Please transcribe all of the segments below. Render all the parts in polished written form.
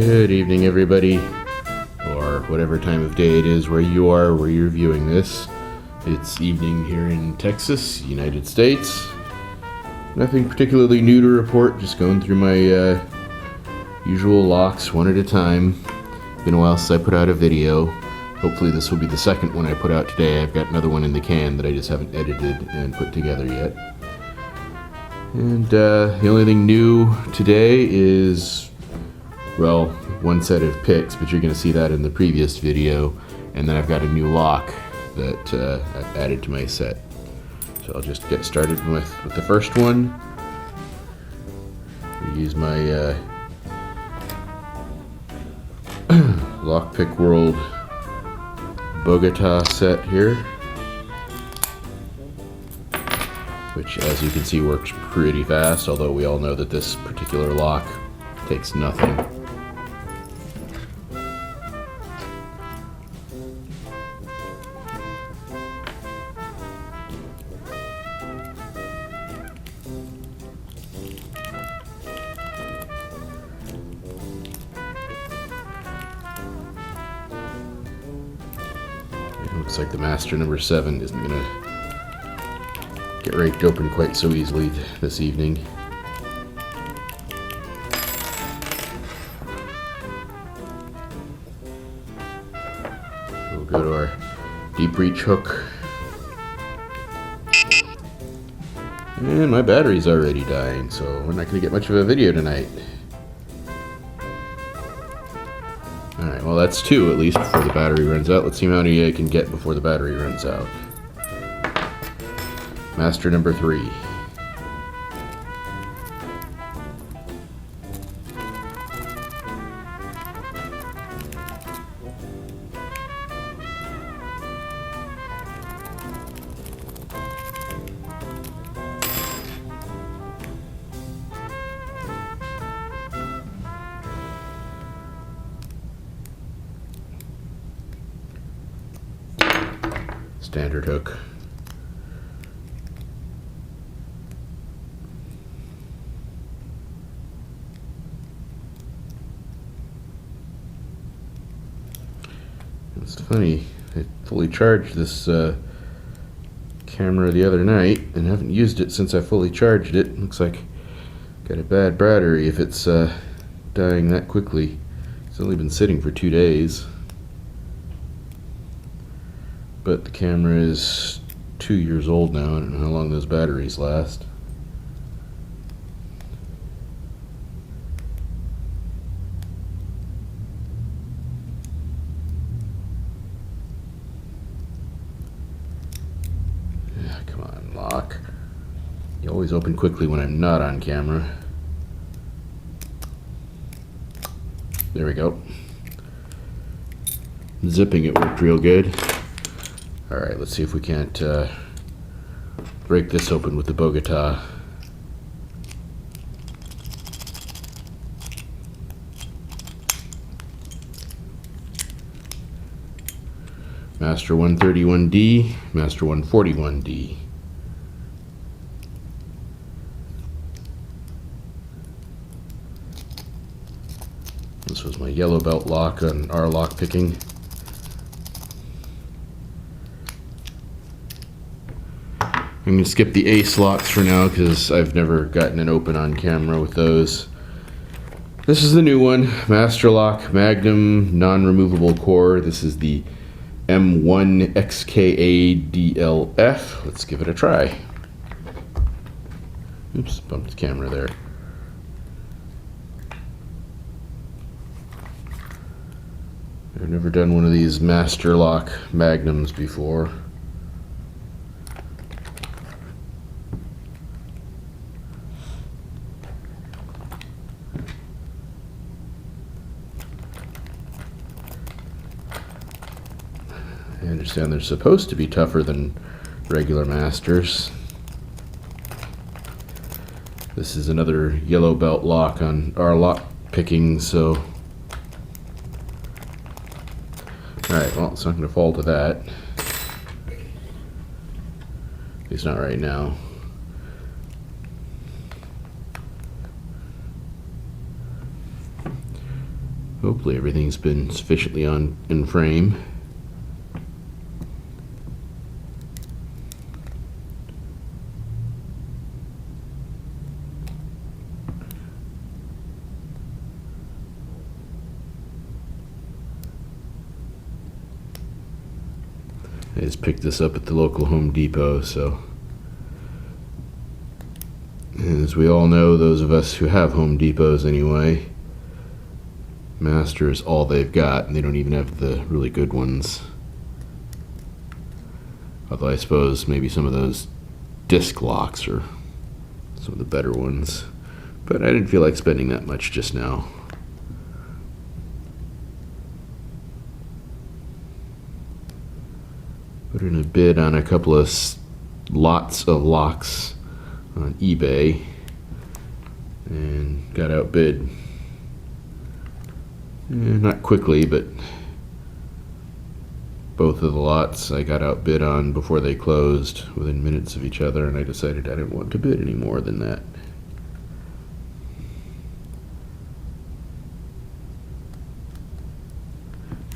Good evening, everybody, or whatever time of day it is where you are, where you're viewing this. It's evening here in Texas, United States. Nothing particularly new to report, just going through my usual locks one at a time. Been a while since I put out a video. Hopefully this will be the second one I put out today. I've got another one in the can that I just haven't edited and put together yet. And the only thing new today is, well, one set of picks, but you're going to see that in the previous video. And then I've got a new lock that I've added to my set. So I'll just get started with the first one. I use my Lockpick World Bogota set here, which, as you can see, works pretty fast, although we all know that this particular lock takes nothing. It looks like the master number 7 isn't going to get raked open quite so easily this evening. We'll go to our deep reach hook. And my battery's already dying, so we're not going to get much of a video tonight. Alright, well that's 2 at least before the battery runs out. Let's see how many I can get before the battery runs out. Master number 3. Standard hook. It's funny, I fully charged this camera the other night and haven't used it since I fully charged it. Looks like got a bad battery if it's dying that quickly. It's only been sitting for 2 days. But the camera is 2 years old now. I don't know how long those batteries last. Yeah, come on, lock. You always open quickly when I'm not on camera. There we go. Zipping it worked real good. Alright, let's see if we can't break this open with the Bogota. Master 131D, Master 141D. This was my yellow belt lock on our lock picking. I'm going to skip the ace locks for now because I've never gotten it open on camera with those. This is the new one, Master Lock Magnum non-removable core. This is the M1XKADLF. Let's give it a try. Oops, bumped the camera there. I've never done one of these Master Lock Magnums before. I understand they're supposed to be tougher than regular masters. This is another yellow belt lock on our lock picking, so... Alright, well, it's not going to fall to that. At least not right now. Hopefully everything's been sufficiently in frame. I just picked this up at the local Home Depot, so as we all know, those of us who have Home Depots anyway, Master is all they've got, and they don't even have the really good ones. Although I suppose maybe some of those disc locks are some of the better ones. But I didn't feel like spending that much just now. Put in a bid on a couple of lots of locks on eBay and got outbid. Not quickly, but both of the lots I got outbid on before they closed within minutes of each other, and I decided I didn't want to bid any more than that.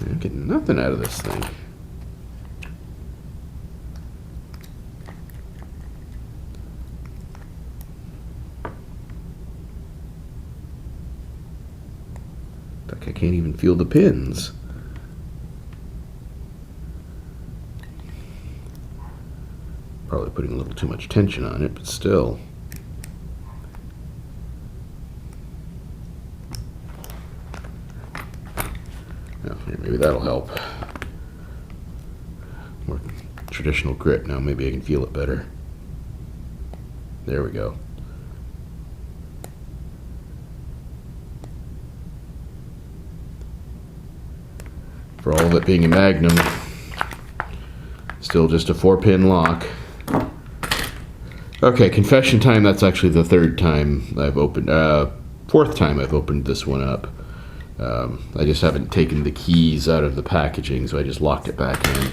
I'm getting nothing out of this thing. Like I can't even feel the pins. Probably putting a little too much tension on it, but still. Oh, here, maybe that'll help. More traditional grip. Now maybe I can feel it better. There we go. For all of it being a Magnum, still just a 4-pin lock. Okay, confession time. That's actually the third time I've opened, fourth time I've opened this one up. I just haven't taken the keys out of the packaging, so I just locked it back in.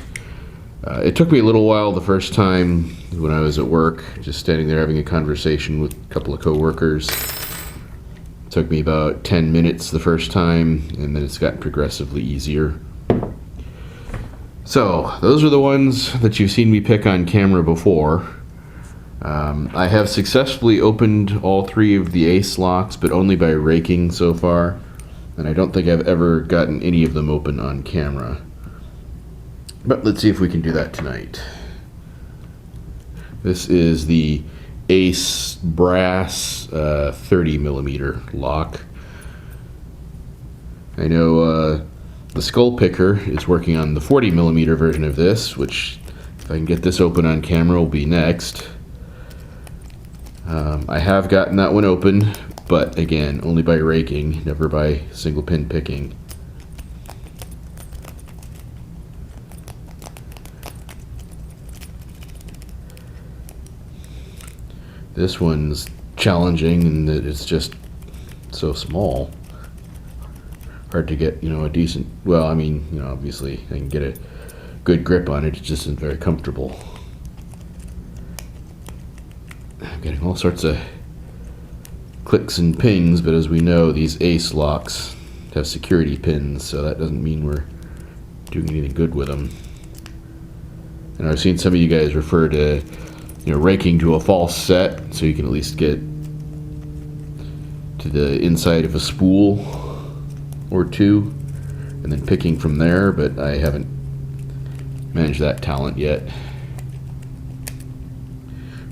It took me a little while the first time when I was at work, just standing there having a conversation with a couple of coworkers. It took me about 10 minutes the first time, and then it's gotten progressively easier. So, those are the ones that you've seen me pick on camera before. I have successfully opened all 3 of the ace locks, but only by raking so far. And I don't think I've ever gotten any of them open on camera. But let's see if we can do that tonight. This is the Ace brass 30mm lock. I know the Skull Picker is working on the 40mm version of this, which if I can get this open on camera will be next. I have gotten that one open, but again, only by raking, never by single pin picking. This one's challenging in that it's just so small. Hard to get, a decent, well, I mean, obviously I can get a good grip on it, it just isn't very comfortable. I'm getting all sorts of clicks and pings, but as we know, these ace locks have security pins, so that doesn't mean we're doing anything good with them. And I've seen some of you guys refer to, raking to a false set, so you can at least get to the inside of a spool or two, and then picking from there, but I haven't managed that talent yet.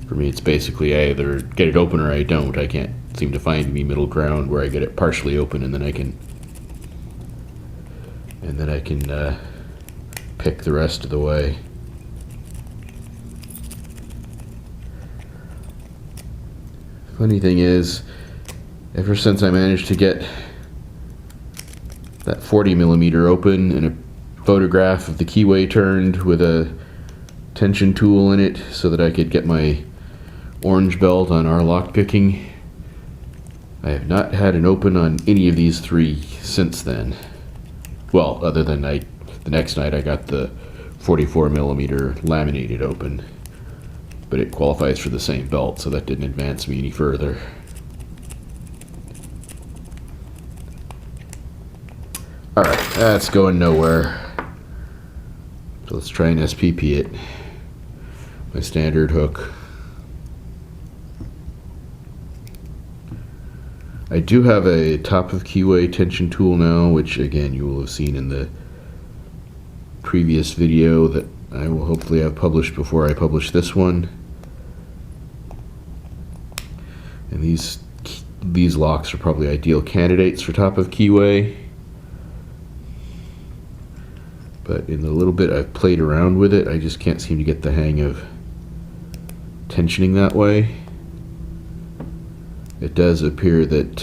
For me, it's basically I either get it open or I don't. I can't seem to find any middle ground where I get it partially open and then I can pick the rest of the way. Funny thing is, ever since I managed to get that 40mm open and a photograph of the keyway turned with a tension tool in it so that I could get my orange belt on our lock picking, I have not had an open on any of these 3 since then. Well, other than the next night I got the 44mm laminated open, but it qualifies for the same belt, so that didn't advance me any further. That's going nowhere. So let's try and SPP it. My standard hook. I do have a top of keyway tension tool now, which again you will have seen in the previous video that I will hopefully have published before I publish this one. And these locks are probably ideal candidates for top of keyway. But in the little bit I've played around with it, I just can't seem to get the hang of tensioning that way. It does appear that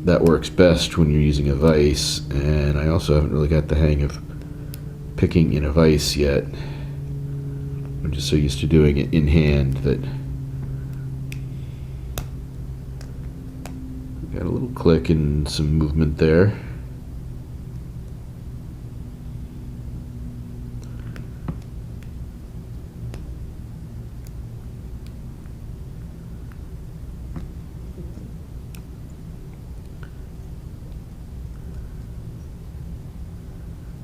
that works best when you're using a vise, and I also haven't really got the hang of picking in a vise yet. I'm just so used to doing it in hand that got a little click and some movement there.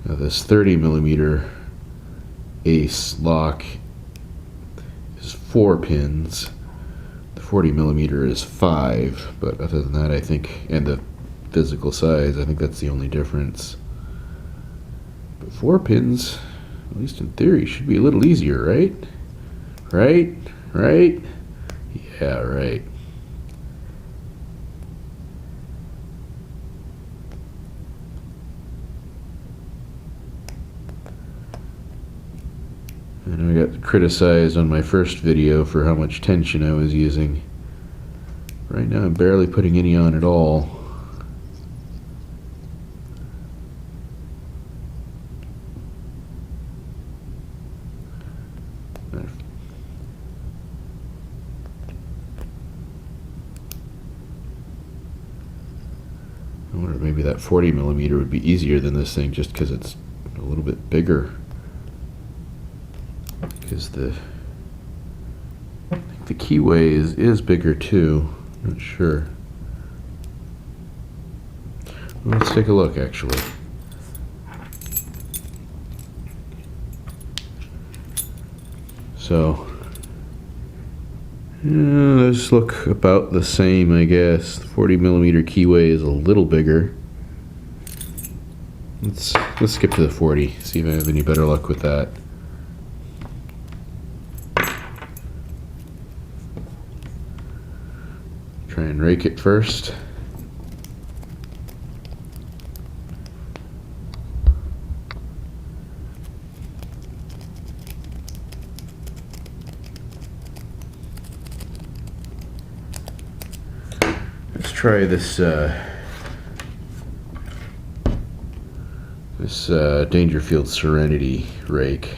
Now this 30mm ace lock is 4 pins. The 40mm is 5, but other than that I think, and the physical size, I think that's the only difference. But 4 pins, at least in theory, should be a little easier, right? Right? Right? Yeah, right. And I got criticized on my first video for how much tension I was using. Right now I'm barely putting any on at all. I wonder if maybe that 40mm would be easier than this thing just because it's a little bit bigger. Because I think the keyway is bigger too. Not sure. Well, let's take a look actually. So those look about the same, I guess. The 40mm keyway is a little bigger. Let's skip to the 40. See if I have any better luck with that. Try and rake it first. Let's try this Dangerfield Serenity rake.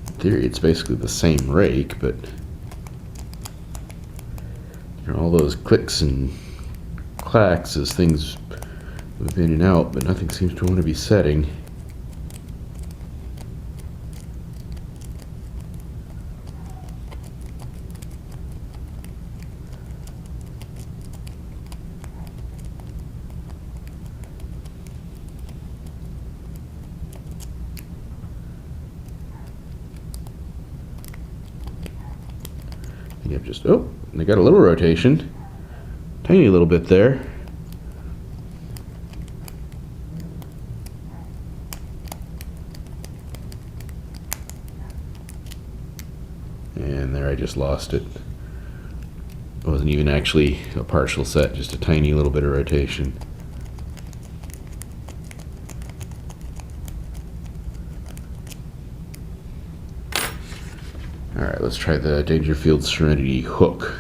In theory, it's basically the same rake, but all those clicks and clacks as things move in and out, but nothing seems to want to be setting. Yep, just, oh, they got a little rotation. Tiny little bit there. And there I just lost it. It wasn't even actually a partial set, just a tiny little bit of rotation. Alright, let's try the Dangerfield Serenity hook,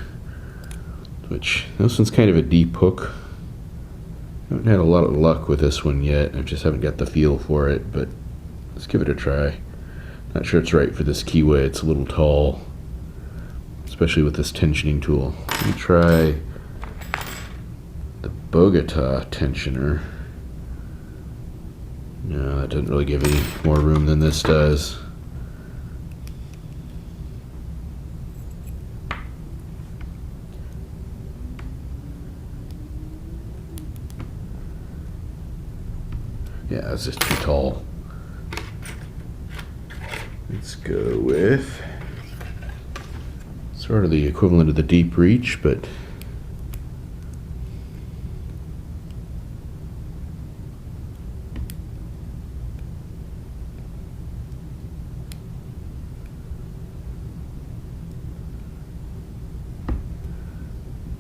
which this one's kind of a deep hook. I haven't had a lot of luck with this one yet. I just haven't got the feel for it, but let's give it a try. Not sure it's right for this keyway. It's a little tall, especially with this tensioning tool. Let me try the Bogota tensioner. No, that doesn't really give any more room than this does. Yeah, it's just too tall. Let's go with sort of the equivalent of the deep reach, but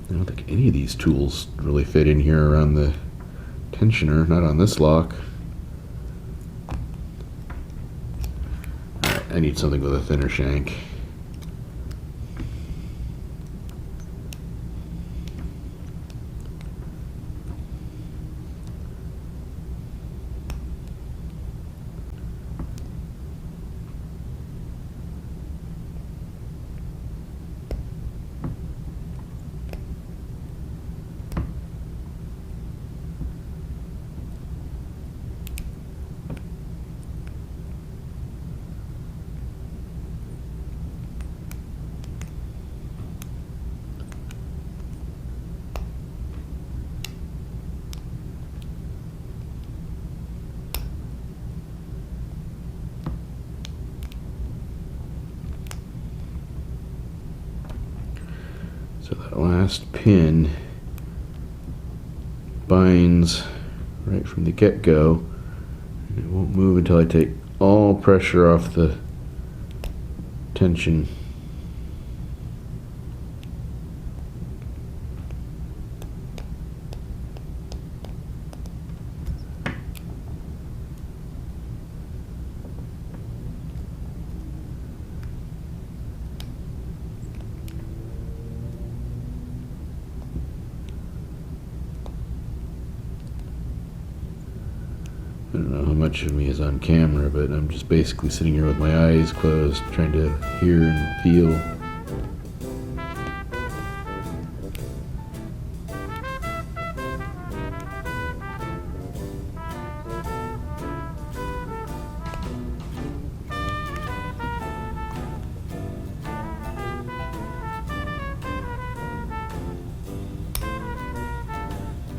I don't think any of these tools really fit in here around the tensioner, not on this lock. Alright, I need something with a thinner shank. So that last pin binds right from the get-go, and it won't move until I take all pressure off the tension. I don't know how much of me is on camera, but I'm just basically sitting here with my eyes closed, trying to hear and feel.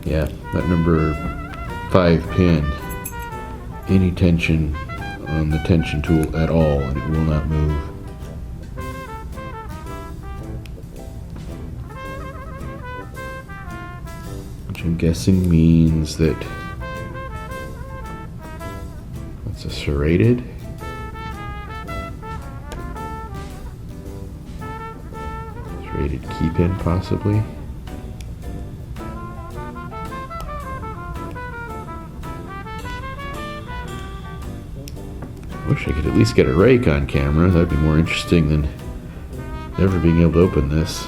Yeah, that number 5 pin. Any tension on the tension tool at all, and it will not move. Which I'm guessing means that that's a serrated. Serrated key pin, possibly. Wish I could at least get a rake on camera. That'd be more interesting than never being able to open this.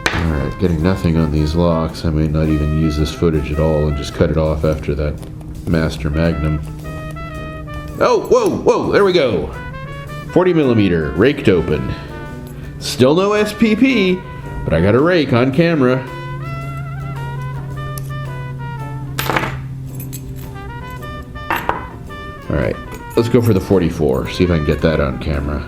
Alright, getting nothing on these locks. I may not even use this footage at all and just cut it off after that master Magnum. Oh, whoa, whoa, there we go. 40mm, raked open. Still no SPP, but I got a rake on camera. Alright, let's go for the 44, see if I can get that on camera.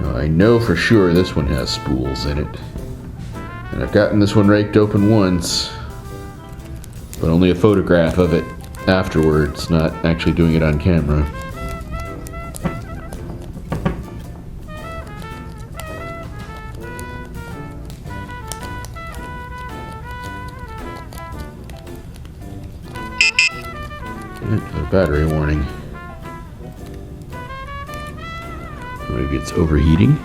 Now, I know for sure this one has spools in it. And I've gotten this one raked open once, but only a photograph of it afterwards, not actually doing it on camera. Another battery warning. Maybe it's overheating.